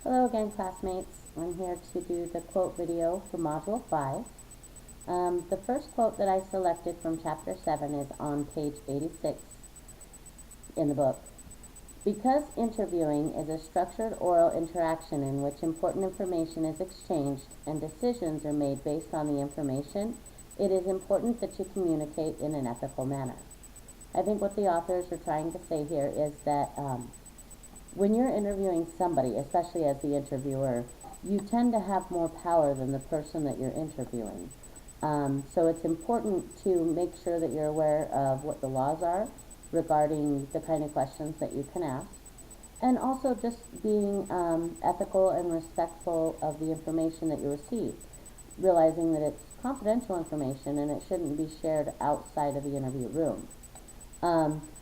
Hello again, classmates. I'm here to do the quote video for Module 5. The first quote that I selected from Chapter 7 is on page 86 in the book. Because interviewing is a structured oral interaction in which important information is exchanged and decisions are made based on the information, it is important that you communicate in an ethical manner. I think what the authors are trying to say here is that when you're interviewing somebody, especially as the interviewer, you tend to have more power than the person that you're interviewing. So it's important to make sure that you're aware of what the laws are regarding the kind of questions that you can ask, and also just being ethical and respectful of the information that you receive, realizing that it's confidential information and it shouldn't be shared outside of the interview room.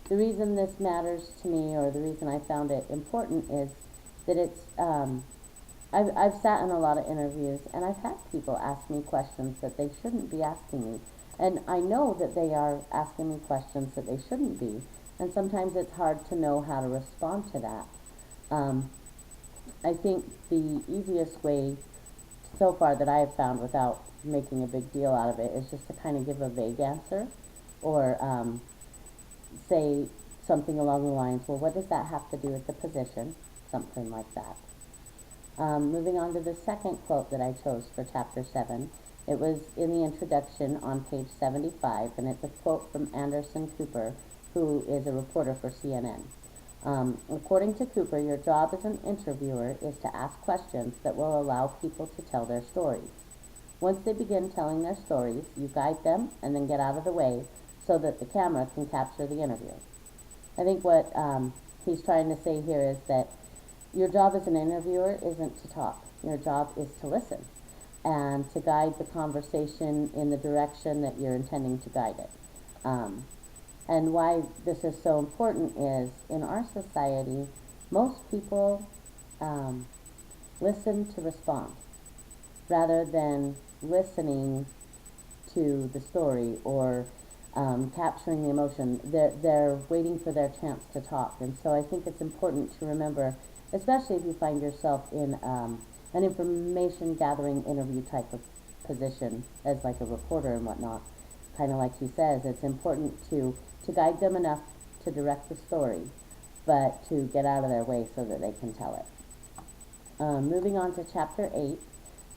The reason this matters to me, or the reason I found it important, is that I've sat in a lot of interviews and I've had people ask me questions that they shouldn't be asking me. And I know that they are asking me questions that they shouldn't be. And sometimes it's hard to know how to respond to that. I think the easiest way so far that I have found, without making a big deal out of it, is just to kind of give a vague answer, or say something along the lines, well, what does that have to do with the position? Something like that. Moving on to the second quote that I chose for Chapter 7. It was in the introduction on page 75, and it's a quote from Anderson Cooper, who is a reporter for CNN. According to Cooper, your job as an interviewer is to ask questions that will allow people to tell their stories. Once they begin telling their stories, you guide them and then get out of the way so that the camera can capture the interview. I think what he's trying to say here is that your job as an interviewer isn't to talk. Your job is to listen and to guide the conversation in the direction that you're intending to guide it. And why this is so important is, in our society, most people listen to respond rather than listening to the story or capturing the emotion. They're waiting for their chance to talk. And so I think it's important to remember, especially if you find yourself in an information gathering interview type of position as like a reporter and whatnot, kind of like he says, it's important to guide them enough to direct the story, but to get out of their way so that they can tell it. Moving on to Chapter 8,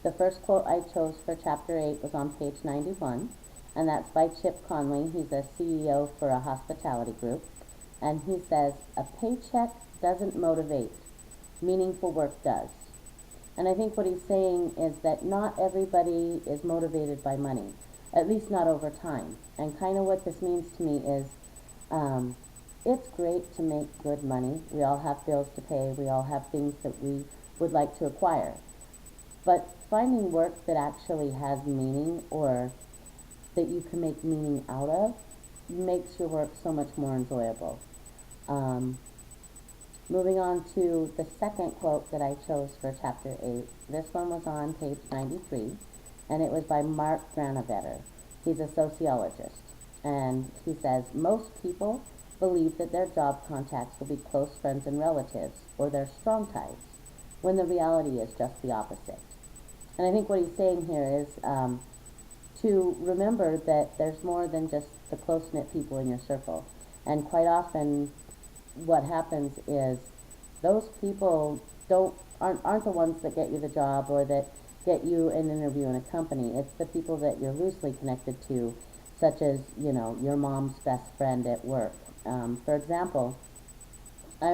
the first quote I chose for Chapter 8 was on page 91, and that's by Chip Conley. He's a CEO for a hospitality group, and he says, "A paycheck doesn't motivate, meaningful work does." And I think what he's saying is that not everybody is motivated by money, at least not over time. And kind of what this means to me is, it's great to make good money. We all have bills to pay. We all have things that we would like to acquire. But finding work that actually has meaning, or that you can make meaning out of, makes your work so much more enjoyable. Moving on to the second quote that I chose for Chapter 8. This one was on page 93, and it was by Mark Granovetter. He's a sociologist, and he says, "Most people believe that their job contacts will be close friends and relatives, or their strong ties, when the reality is just the opposite." And I think what he's saying here is to remember that there's more than just the close-knit people in your circle. And quite often what happens is those people aren't the ones that get you the job or that get you an interview in a company. It's the people that you're loosely connected to, such as, your mom's best friend at work. For example, I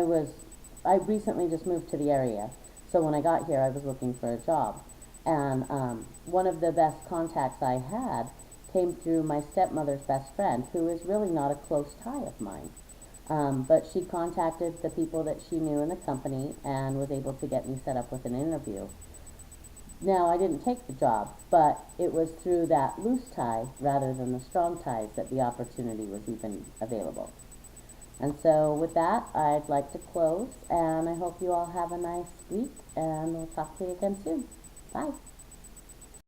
recently just moved to the area, so when I got here I was looking for a job. And one of the best contacts I had came through my stepmother's best friend, who is really not a close tie of mine. But she contacted the people that she knew in the company and was able to get me set up with an interview. Now, I didn't take the job, but it was through that loose tie rather than the strong ties that the opportunity was even available. And so with that, I'd like to close, and I hope you all have a nice week, and we'll talk to you again soon. Bye.